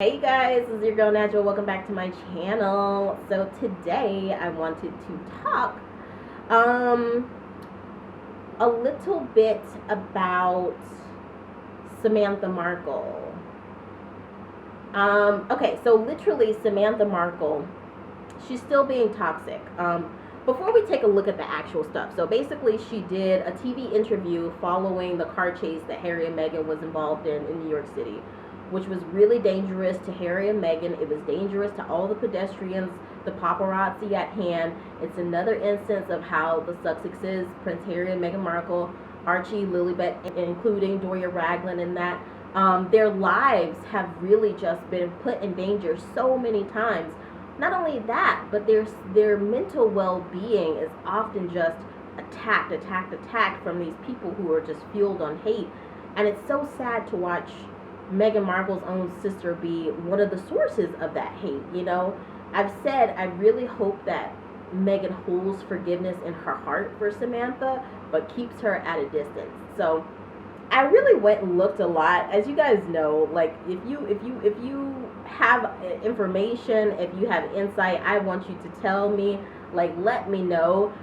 Hey guys, this is your girl Natural. Welcome back to my channel. So today I wanted to talk a little bit about Samantha Markle. Okay, so literally Samantha Markle, she's still being toxic. Before we take a look at the actual stuff, so basically she did a TV interview following the car chase that Harry and Meghan was involved in New York City, which was really dangerous to Harry and Meghan. It was dangerous to all the pedestrians, the paparazzi at hand. It's another instance of how the Sussexes, Prince Harry and Meghan Markle, Archie, Lilibet, including Doria Ragland, and that their lives have really just been put in danger so many times. Not only that, but their mental well-being is often just attacked from these people who are just fueled on hate. And it's so sad to watch Meghan Markle's own sister be one of the sources of that hate. You know, I've said I really hope that Meghan holds forgiveness in her heart for Samantha, but keeps her at a distance. So I really went and looked a lot. As you guys know, like if you have information, if you have insight, I want you to tell me, like let me know.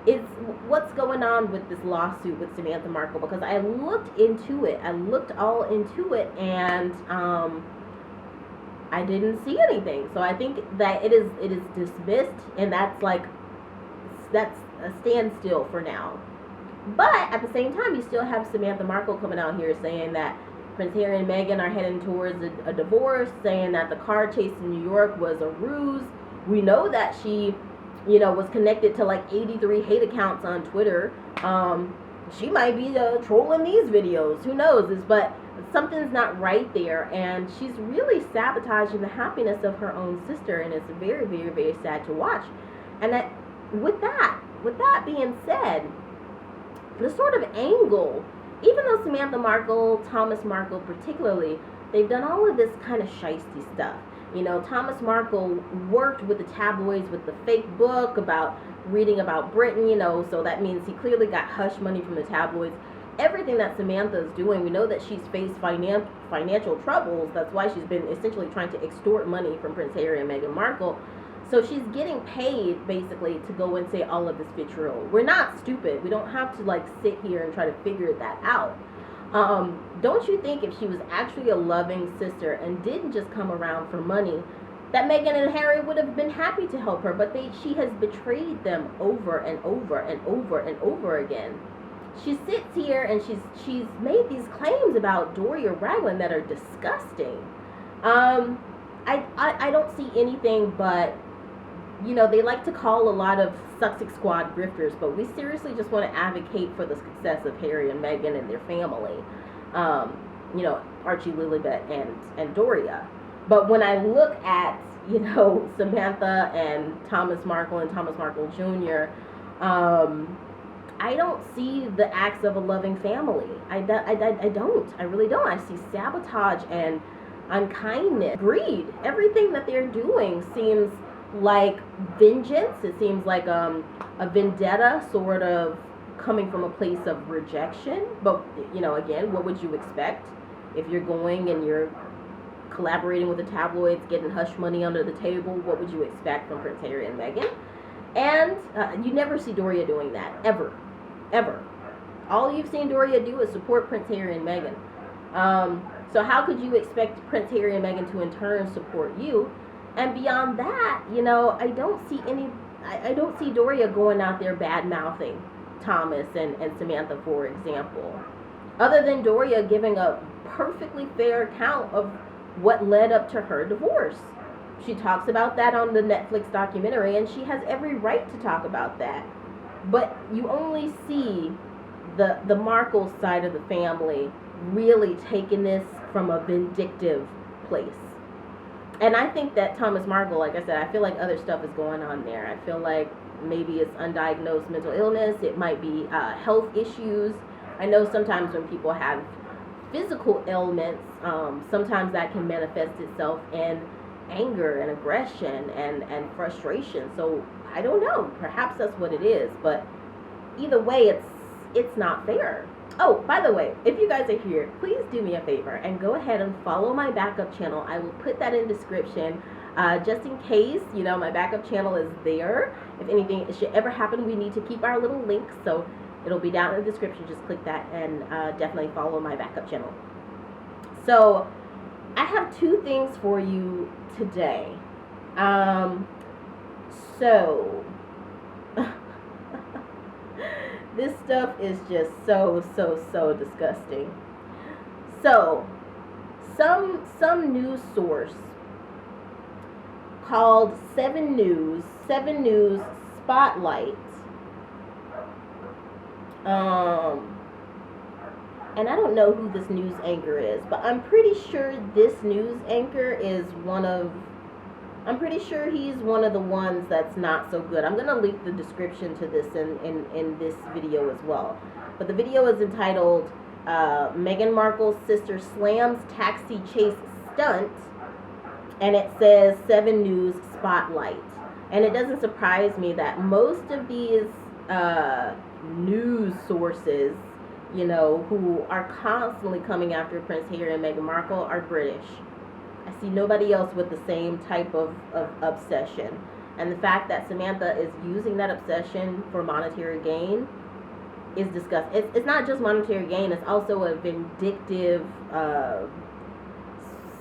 It's what's going on with this lawsuit with Samantha Markle, because I looked into it. I looked all into it, and I didn't see anything. So I think that it is dismissed, and that's a standstill for now. But at the same time, you still have Samantha Markle coming out here saying that Prince Harry and Meghan are heading towards a divorce, saying that the car chase in New York was a ruse. We know that she, was connected to like 83 hate accounts on Twitter. She might be trolling these videos. Who knows? But something's not right there, and she's really sabotaging the happiness of her own sister, and it's very, very, very sad to watch. And that, with that being said, the sort of angle, even though Samantha Markle, Thomas Markle particularly, they've done all of this kind of shiesty stuff. Thomas Markle worked with the tabloids with the fake book about reading about Britain, so that means he clearly got hush money from the tabloids. Everything that Samantha is doing, we know that she's faced financial troubles. That's why she's been essentially trying to extort money from Prince Harry and Meghan Markle. So she's getting paid basically to go and say all of this vitriol. We're not stupid. We don't have to sit here and try to figure that out. Don't you think if she was actually a loving sister and didn't just come around for money, that Meghan and Harry would have been happy to help her? But she has betrayed them over and over and over and over again. She sits here and she's made these claims about Doria Ragland that are disgusting. I don't see anything but, they like to call a lot of sussexsquad grifters, but we seriously just want to advocate for the success of Harry and Meghan and their family. Archie, Lilibet, and Doria. But when I look at, Samantha and Thomas Markle and Thomas Markle Jr., I don't see the acts of a loving family. I don't. I really don't. I see sabotage and unkindness, greed. Everything that they're doing seems like vengeance. It seems like a vendetta, sort of coming from a place of rejection. But again, what would you expect if you're going and you're collaborating with the tabloids, getting hush money under the table? What would you expect from Prince Harry and Meghan? And you never see Doria doing that, ever. All you've seen Doria do is support Prince Harry and Meghan. So how could you expect Prince Harry and Meghan to in turn support you? And beyond that, I don't see Doria going out there bad-mouthing Thomas and Samantha, for example. Other than Doria giving a perfectly fair account of what led up to her divorce. She talks about that on the Netflix documentary, and she has every right to talk about that. But you only see the Markle side of the family really taking this from a vindictive place. And I think that Thomas Markle, like I said, I feel like other stuff is going on there. I feel like maybe it's undiagnosed mental illness. It might be health issues. I know sometimes when people have physical ailments, sometimes that can manifest itself in anger and aggression and frustration. So I don't know. Perhaps that's what it is. But either way, it's not fair. Oh, by the way, if you guys are here, please do me a favor and go ahead and follow my backup channel. I will put that in description, just in case, you know, my backup channel is there. If anything should ever happen, we need to keep our little link, so it'll be down in the description. Just click that and definitely follow my backup channel. So I have two things for you today. So this stuff is just so disgusting. So some news source called 7 News Spotlight, and I don't know who this news anchor is, but I'm pretty sure this news anchor is I'm pretty sure he's one of the ones that's not so good. I'm going to link the description to this in this video as well. But the video is entitled, Meghan Markle's sister slams taxi chase stunt, and it says 7 News Spotlight. And it doesn't surprise me that most of these news sources, you know, who are constantly coming after Prince Harry and Meghan Markle are British. I see nobody else with the same type of obsession. And the fact that Samantha is using that obsession for monetary gain is disgusting. It's not just monetary gain, it's also a vindictive,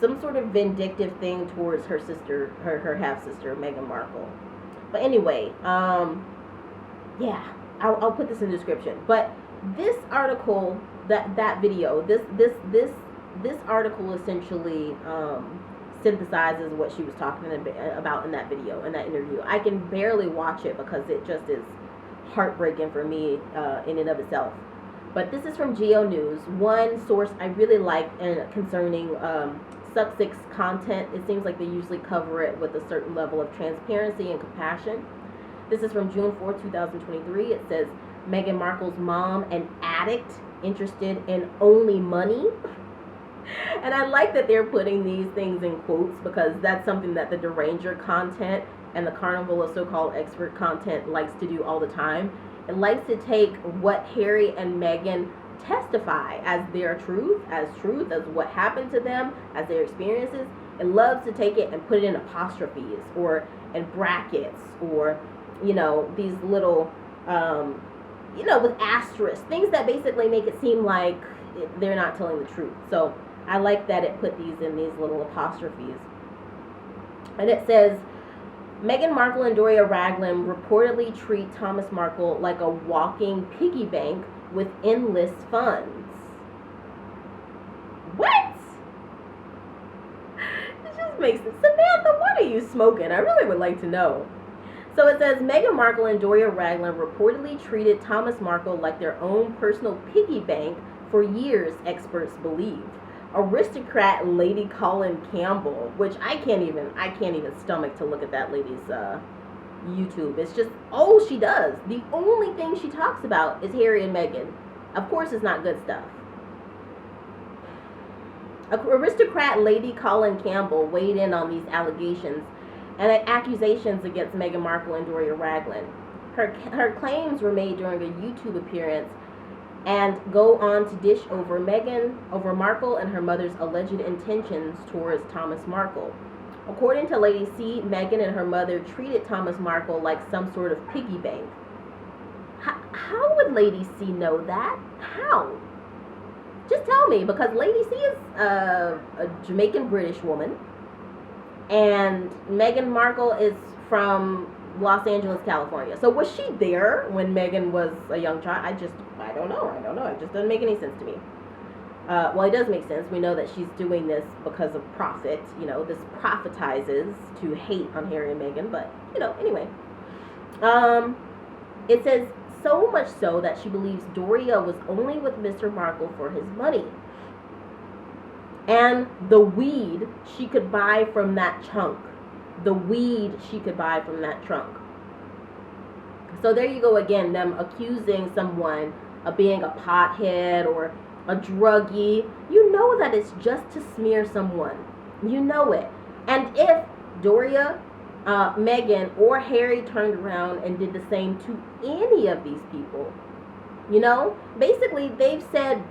some sort of vindictive thing towards her sister, her half-sister, Meghan Markle. But anyway, yeah, I'll put this in the description. But this article, that video, this article essentially synthesizes what she was talking about in that video, in that interview. I can barely watch it because it just is heartbreaking for me in and of itself. But this is from Geo News, one source I really like concerning Sussex content. It seems like they usually cover it with a certain level of transparency and compassion. This is from June 4, 2023. It says, Meghan Markle's mom, an addict interested in only money. And I like that they're putting these things in quotes, because that's something that the deranger content and the carnival of so-called expert content likes to do all the time. It likes to take what Harry and Meghan testify as their truth, as what happened to them, as their experiences. It loves to take it and put it in apostrophes or in brackets, or, you know, these little, you know, with asterisks, things that basically make it seem like they're not telling the truth. So I like that it put these in these little apostrophes. And it says, Meghan Markle and Doria Ragland reportedly treat Thomas Markle like a walking piggy bank with endless funds. What? It just makes it. Samantha, what are you smoking? I really would like to know. So it says, Meghan Markle and Doria Ragland reportedly treated Thomas Markle like their own personal piggy bank for years, experts believe. Aristocrat Lady Colin Campbell, which I can't even stomach to look at that lady's YouTube. It's just all she does. The only thing she talks about is Harry and Meghan. Of course, it's not good stuff. Aristocrat Lady Colin Campbell weighed in on these allegations and accusations against Meghan Markle and Doria Ragland. Her claims were made during a YouTube appearance and go on to dish over Markle and her mother's alleged intentions towards Thomas Markle. According to Lady C, Meghan and her mother treated Thomas Markle like some sort of piggy bank. How would Lady C know that? How? Just tell me, because Lady C is a Jamaican British woman, and Meghan Markle is from Los Angeles, California. So was she there when Meghan was a young child? I don't know. It just doesn't make any sense to me. Well, it does make sense. We know that she's doing this because of profit. You know, this profitizes to hate on Harry and Meghan. But, you know, anyway. It says, so much so that she believes Doria was only with Mr. Markle for his money and the weed she could buy from that trunk. So there you go again, them accusing someone of being a pothead or a druggie. You know that it's just to smear someone. You know it. And if Doria, Meghan, or Harry turned around and did the same to any of these people, You know, basically they've said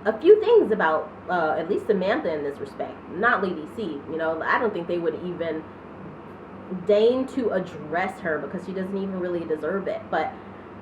a few things about at least Samantha in this respect, not Lady C. You know, I don't think they would even deign to address her because she doesn't even really deserve it. But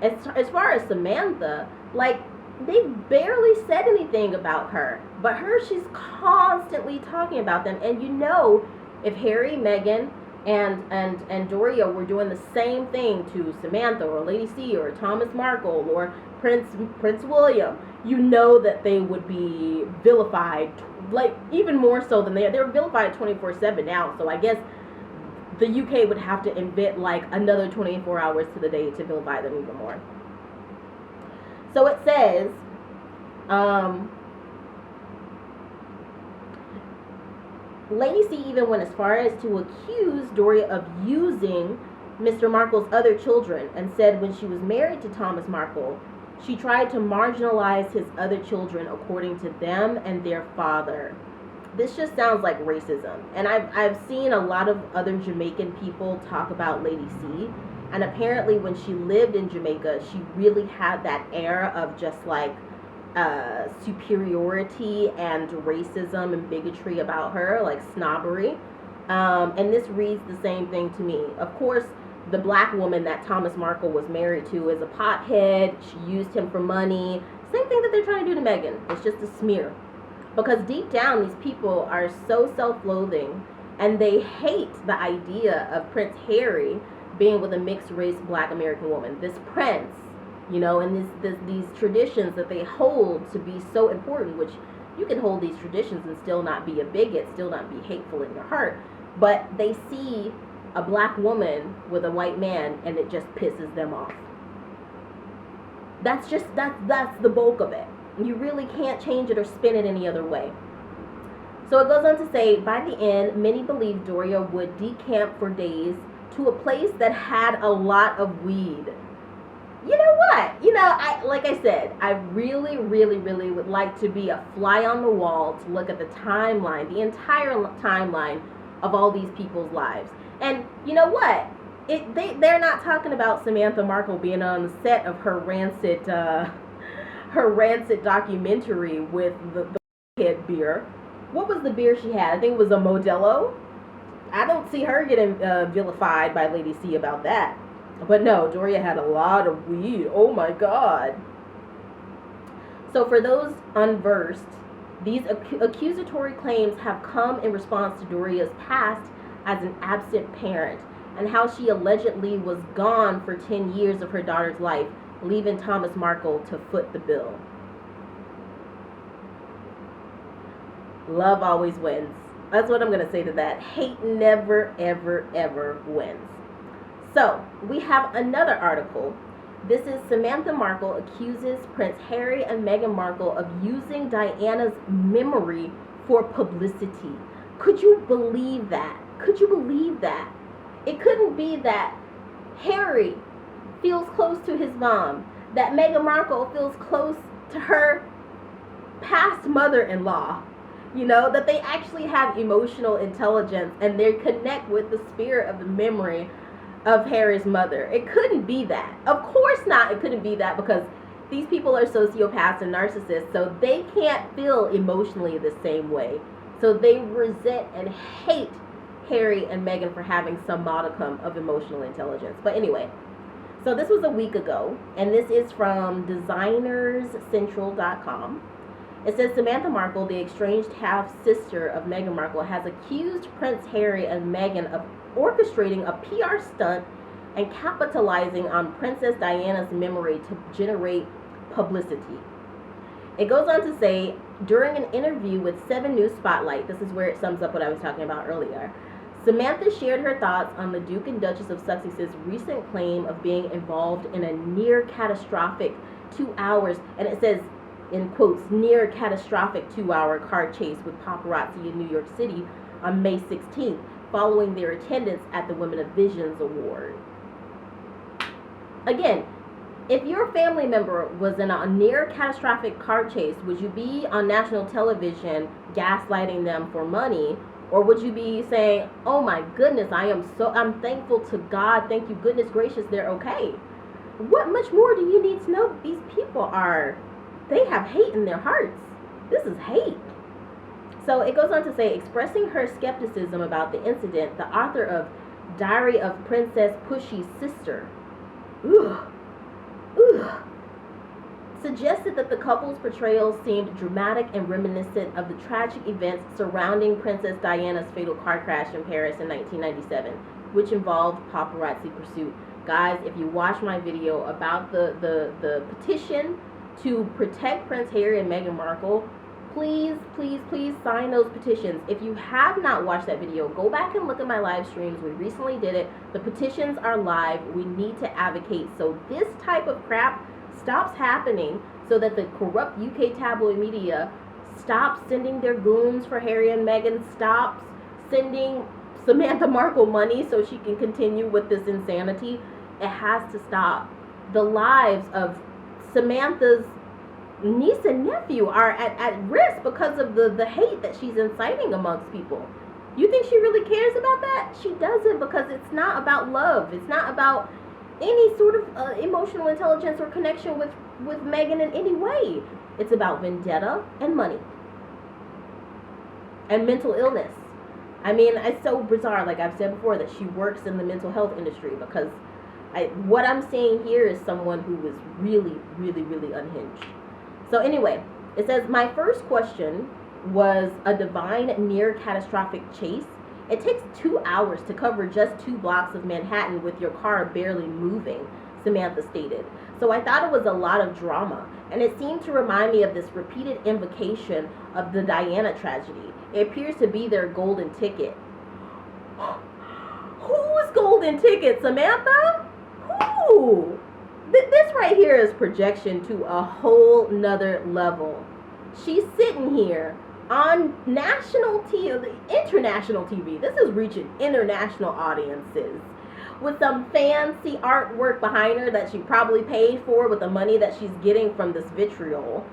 as far as Samantha, like, they barely said anything about her, but she's constantly talking about them. And you know, if Harry, Meghan, and Doria were doing the same thing to Samantha or Lady C or Thomas Markle or Prince William, you know that they would be vilified, like, even more so than they're vilified 24/7 now. So I guess the UK would have to invent like another 24 hours to the day to vilify them even more. So it says, Lady C even went as far as to accuse Doria of using Mr. Markle's other children, and said when she was married to Thomas Markle, she tried to marginalize his other children according to them and their father. This just sounds like racism. And I've seen a lot of other Jamaican people talk about Lady C, and apparently when she lived in Jamaica, she really had that air of just like superiority and racism and bigotry about her, like snobbery. And this reads the same thing to me. Of course, the black woman that Thomas Markle was married to is a pothead. She used him for money. Same thing that they're trying to do to Meghan. It's just a smear. Because deep down, these people are so self-loathing, and they hate the idea of Prince Harry being with a mixed-race black American woman. This prince, you know, and these traditions that they hold to be so important, which you can hold these traditions and still not be a bigot, still not be hateful in your heart, but they see a black woman with a white man and it just pisses them off. That's the bulk of it. You really can't change it or spin it any other way. So it goes on to say, by the end, many believed Doria would decamp for days to a place that had a lot of weed. You know what? You know, like I said, I really, really, really would like to be a fly on the wall to look at the timeline, the entire timeline of all these people's lives. And you know what? They're not talking about Samantha Markle being on the set of her rancid documentary with the head beer. What was the beer she had? I think it was a Modelo. I don't see her getting vilified by Lady C about that. But no, Doria had a lot of weed. Oh my God. So for those unversed, these accusatory claims have come in response to Doria's past as an absent parent, and how she allegedly was gone for 10 years of her daughter's life, leaving Thomas Markle to foot the bill. Love always wins. That's what I'm going to say to that. Hate never, ever, ever wins. So, we have another article. This is Samantha Markle accuses Prince Harry and Meghan Markle of using Diana's memory for publicity. Could you believe that? Could you believe that? It couldn't be that Harry feels close to his mom, that Meghan Markle feels close to her past mother-in-law, you know, that they actually have emotional intelligence and they connect with the spirit of the memory of Harry's mother. It couldn't be that. Of course not. It couldn't be that, because these people are sociopaths and narcissists, so they can't feel emotionally the same way. So they resent and hate Harry and Meghan for having some modicum of emotional intelligence. But anyway, so this was a week ago, and this is from designerscentral.com. It says Samantha Markle, the estranged half-sister of Meghan Markle, has accused Prince Harry and Meghan of orchestrating a PR stunt and capitalizing on Princess Diana's memory to generate publicity. It goes on to say, during an interview with 7 News Spotlight, this is where it sums up what I was talking about earlier, Samantha shared her thoughts on the Duke and Duchess of Sussex's recent claim of being involved in a near catastrophic 2 hours, and it says, in quotes, near catastrophic 2-hour car chase with paparazzi in New York City on May 16th, following their attendance at the Women of Visions Award. Again, if your family member was in a near catastrophic car chase, would you be on national television gaslighting them for money? Or would you be saying, oh my goodness, I'm thankful to God, thank you, goodness gracious, they're okay? What much more do you need to know? These people they have hate in their hearts. This is hate. So it goes on to say, expressing her skepticism about the incident, the author of Diary of Princess Pushy's Sister, suggested that the couple's portrayal seemed dramatic and reminiscent of the tragic events surrounding Princess Diana's fatal car crash in Paris in 1997, which involved paparazzi pursuit. Guys, if you watch my video about the petition to protect Prince Harry and Meghan Markle, please sign those petitions. If you have not watched that video, go back and look at my live streams. We recently did it. The petitions are live. We need to advocate so this type of crap stops happening, so that the corrupt UK tabloid media stops sending their goons for Harry and Meghan, stops sending Samantha Markle money so she can continue with this insanity. It has to stop. The lives of Samantha's niece and nephew are at risk because of the hate that she's inciting amongst people. You think she really cares about that? She doesn't, because it's not about love. It's not about any sort of emotional intelligence or connection with Meghan in any way. It's about vendetta and money and mental illness. I mean, it's so bizarre, like I've said before, that she works in the mental health industry, because what I'm seeing here is someone who is really unhinged. So anyway, it says, my first question was a divine near catastrophic chase. It takes 2 hours to cover just 2 blocks of Manhattan with your car barely moving, Samantha stated. So I thought it was a lot of drama, and it seemed to remind me of this repeated invocation of the Diana tragedy. It appears to be their golden ticket. Whose golden ticket, Samantha? Who? This right here is projection to a whole nother level. She's sitting here on national TV, international TV. This is reaching international audiences with some fancy artwork behind her that she probably paid for with the money that she's getting from this vitriol.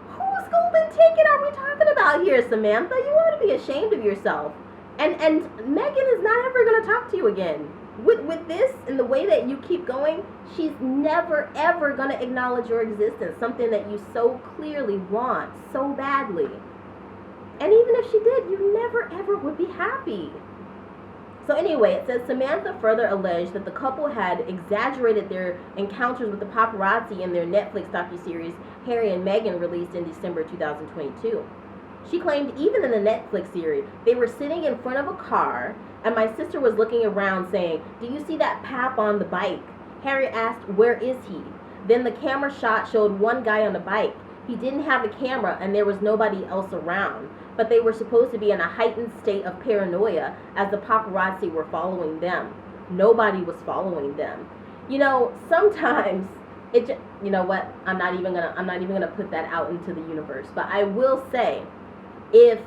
Whose golden ticket are we talking about here, Samantha? You ought to be ashamed of yourself. And Meghan is not ever going to talk to you again. With this and the way that you keep going, she's never ever going to acknowledge your existence, something that you so clearly want so badly. And even if she did, you never ever would be happy. So anyway, it says Samantha further alleged that the couple had exaggerated their encounters with the paparazzi in their Netflix docuseries Harry and Meghan, released in December 2022. She claimed even in the Netflix series, they were sitting in front of a car, and my sister was looking around saying, "Do you see that pap on the bike?" Harry asked, "Where is he?" Then the camera shot showed one guy on the bike. He didn't have a camera and there was nobody else around, but they were supposed to be in a heightened state of paranoia as the paparazzi were following them. Nobody was following them. You know, sometimes you know what? I'm not even gonna put that out into the universe, but I will say, if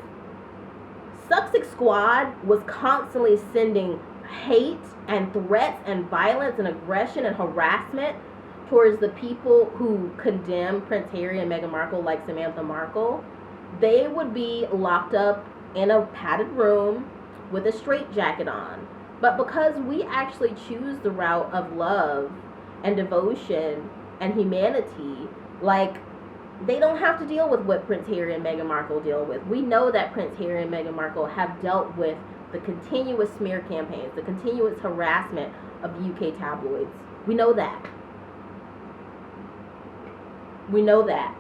Sussex Squad was constantly sending hate and threats and violence and aggression and harassment towards the people who condemn Prince Harry and Meghan Markle, like Samantha Markle, they would be locked up in a padded room with a straitjacket on. But because we actually choose the route of love and devotion and humanity, like, they don't have to deal with what Prince Harry and Meghan Markle deal with. We know that Prince Harry and Meghan Markle have dealt with the continuous smear campaigns, the continuous harassment of UK tabloids. We know that. We know that.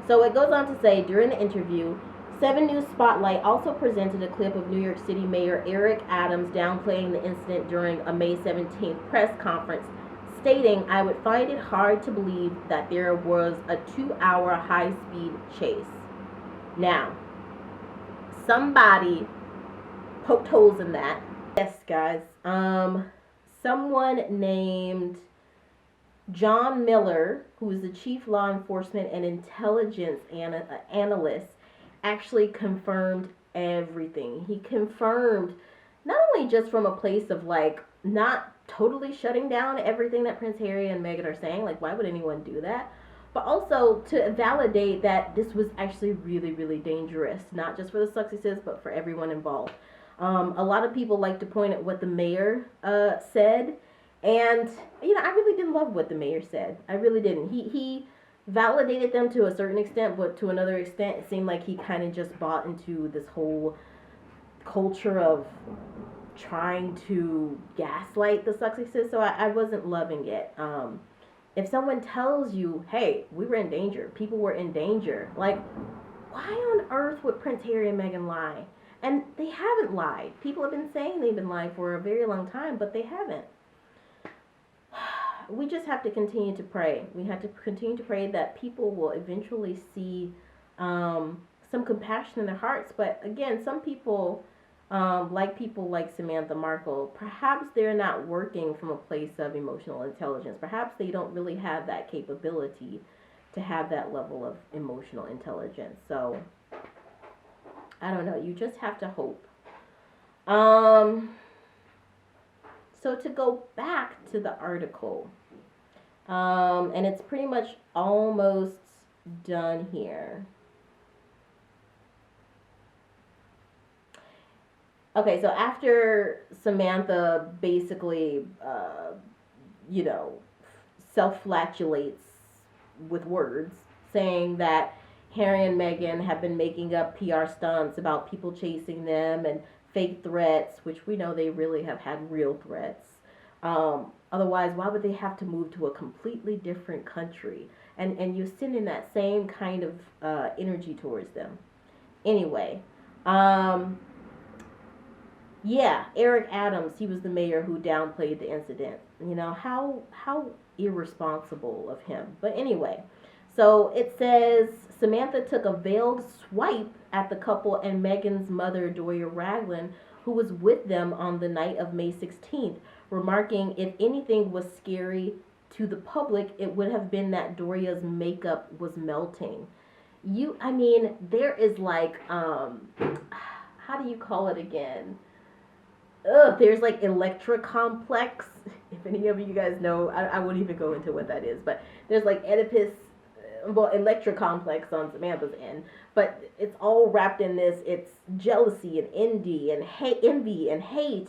So it goes on to say, during the interview, 7 News Spotlight also presented a clip of New York City Mayor Eric Adams downplaying the incident during a May 17th press conference, stating, "I would find it hard to believe that there was a 2-hour high-speed chase." Now, somebody poked holes in that. Yes, guys. Someone named John Miller, who is the chief law enforcement and intelligence analyst, actually confirmed everything. He confirmed, not only just from a place of like not totally shutting down everything that Prince Harry and Meghan are saying, like why would anyone do that, but also to validate that this was actually really dangerous, not just for the Sussexes, but for everyone involved. A lot of people like to point at what the mayor said, And, I really didn't love what the mayor said. I really didn't. He validated them to a certain extent, but to another extent, it seemed like he kind of just bought into this whole culture of trying to gaslight the Sussexes. So I wasn't loving it. If someone tells you, hey, we were in danger, people were in danger, like, why on earth would Prince Harry and Meghan lie? And they haven't lied. People have been saying they've been lying for a very long time, but they haven't. We just have to continue to pray. We have to continue to pray that people will eventually see some compassion in their hearts. But again, some people, people like Samantha Markle, perhaps they're not working from a place of emotional intelligence. Perhaps they don't really have that capability to have that level of emotional intelligence. So, I don't know. You just have to hope. So to go back to the article, and it's pretty much almost done here. Okay, so after Samantha basically, self-flatulates with words, saying that Harry and Meghan have been making up PR stunts about people chasing them and fake threats, which we know they really have had real threats. Otherwise, why would they have to move to a completely different country? And you're sending that same kind of energy towards them. Anyway, Eric Adams, he was the mayor who downplayed the incident. How irresponsible of him. But anyway, so it says Samantha took a veiled swipe at the couple and Meghan's mother, Doria Ragland, who was with them on the night of May 16th, remarking if anything was scary to the public, it would have been that Doria's makeup was melting. There is like, how do you call it again? There's like Electra complex. If any of you guys know, I won't even go into what that is, but there's like Electra complex on Samantha's end, but it's all wrapped in this. It's jealousy and envy and hate,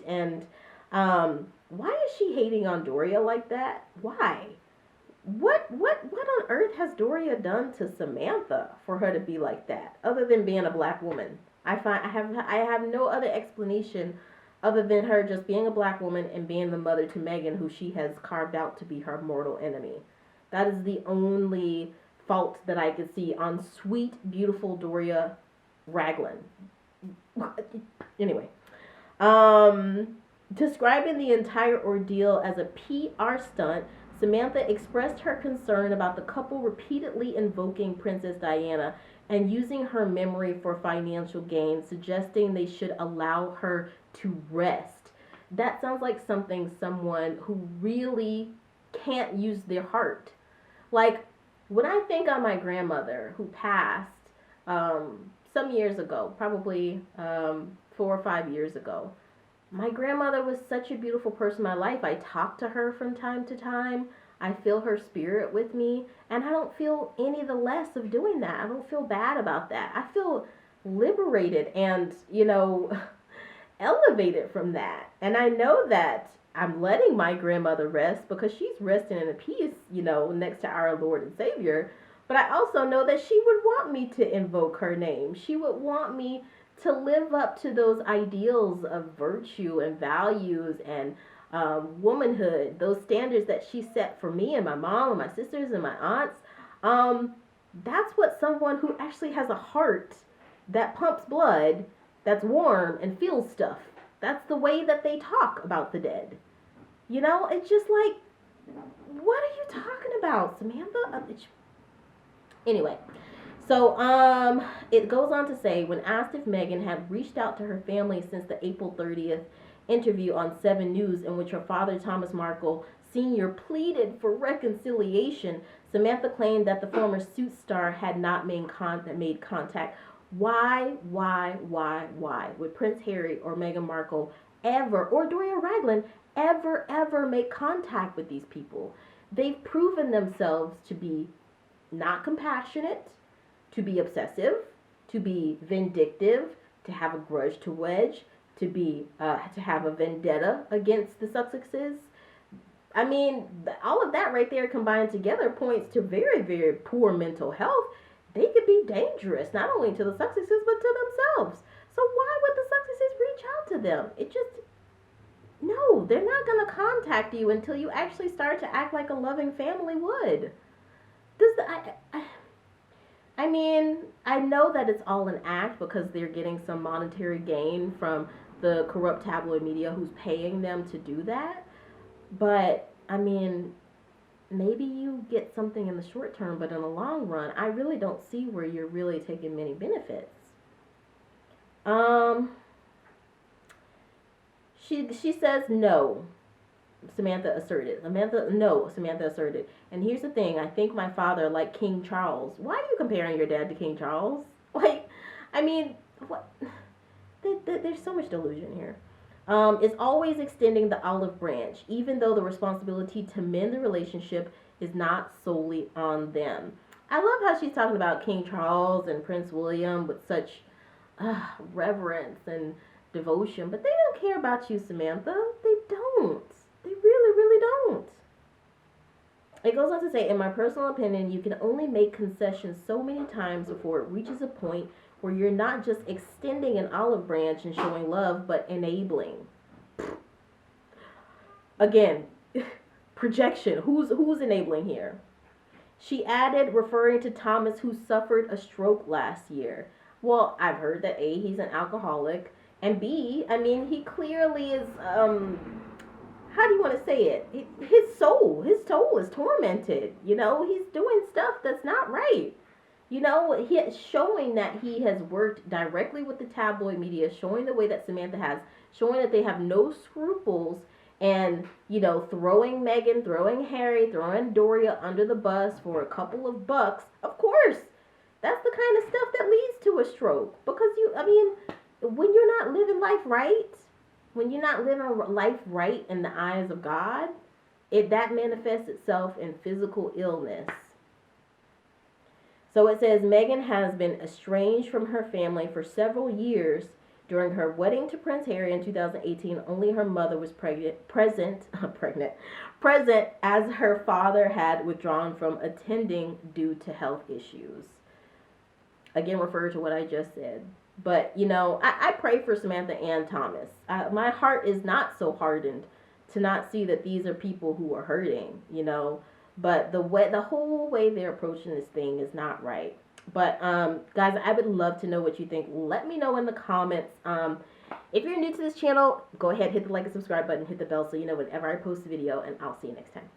and why is she hating on Doria like that? Why? What on earth has Doria done to Samantha for her to be like that, other than being a black woman? I have no other explanation other than her just being a black woman and being the mother to Meghan, who she has carved out to be her mortal enemy. That is the only fault that I could see on sweet, beautiful Doria Ragland. Anyway, describing the entire ordeal as a PR stunt, Samantha expressed her concern about the couple repeatedly invoking Princess Diana and using her memory for financial gain, suggesting they should allow her to rest. That sounds like someone who really can't use their heart. Like, when I think on my grandmother who passed some years ago, probably 4 or 5 years ago, my grandmother was such a beautiful person in my life. I talk to her from time to time. I feel her spirit with me, and I don't feel any the less of doing that. I don't feel bad about that. I feel liberated and, elevated from that. And I know that I'm letting my grandmother rest because she's resting in peace, next to our Lord and Savior. But I also know that she would want me to invoke her name. She would want me to live up to those ideals of virtue and values and womanhood, those standards that she set for me and my mom and my sisters and my aunts. That's what someone who actually has a heart that pumps blood, that's warm and feels stuff. That's the way that they talk about the dead. It's just like, what are you talking about, Samantha? Anyway, so it goes on to say, when asked if Meghan had reached out to her family since the April 30th interview on 7 News, in which her father, Thomas Markle Sr., pleaded for reconciliation, Samantha claimed that the former Suits star had not made contact. Why would Prince Harry or Meghan Markle ever, or Doria Ragland, ever make contact with these people? They've proven themselves to be not compassionate, to be obsessive, to be vindictive, to have a grudge to wedge, to have a vendetta against the Sussexes. I mean, all of that right there combined together points to very, very poor mental health. They could be dangerous, not only to the Sussexes, but to themselves. So why would the Sussexes reach out to them? It just, no, they're not going to contact you until you actually start to act like a loving family would. Does the, I mean, I know that it's all an act because they're getting some monetary gain from the corrupt tabloid media who's paying them to do that. But, I mean, maybe you get something in the short term, but in the long run, I really don't see where you're really taking many benefits. She says no. Samantha asserted. Samantha asserted. And here's the thing. I think my father, like King Charles. Why are you comparing your dad to King Charles? Like, I mean, what? There's so much delusion here. Is always extending the olive branch, even though the responsibility to mend the relationship is not solely on them. I love how she's talking about King Charles and Prince William with such reverence and devotion, but they don't care about you, Samantha. They don't. They really, really don't. It goes on to say, in my personal opinion, you can only make concessions so many times before it reaches a point where you're not just extending an olive branch and showing love, but enabling. Again, projection. Who's enabling here? She added, referring to Thomas, who suffered a stroke last year. Well, I've heard that A, he's an alcoholic, and B, I mean, he clearly is, how do you want to say it? His soul is tormented. You know, he's doing stuff that's not right. You know, he's showing that he has worked directly with the tabloid media, showing the way that Samantha has, showing that they have no scruples, and, you know, throwing Meghan, throwing Harry, throwing Doria under the bus for a couple of bucks. Of course, that's the kind of stuff that leads to a stroke. Because when you're not living life right, when you're not living life right in the eyes of God, that manifests itself in physical illness. So it says, Meghan has been estranged from her family for several years. During her wedding to Prince Harry in 2018, only her mother was present as her father had withdrawn from attending due to health issues. Again, refer to what I just said. But, you know, I pray for Samantha and Thomas. My heart is not so hardened to not see that these are people who are hurting, you know. But the whole way they're approaching this thing is not right. But, guys, I would love to know what you think. Let me know in the comments. If you're new to this channel, go ahead, hit the like and subscribe button, hit the bell so you know whenever I post a video, and I'll see you next time.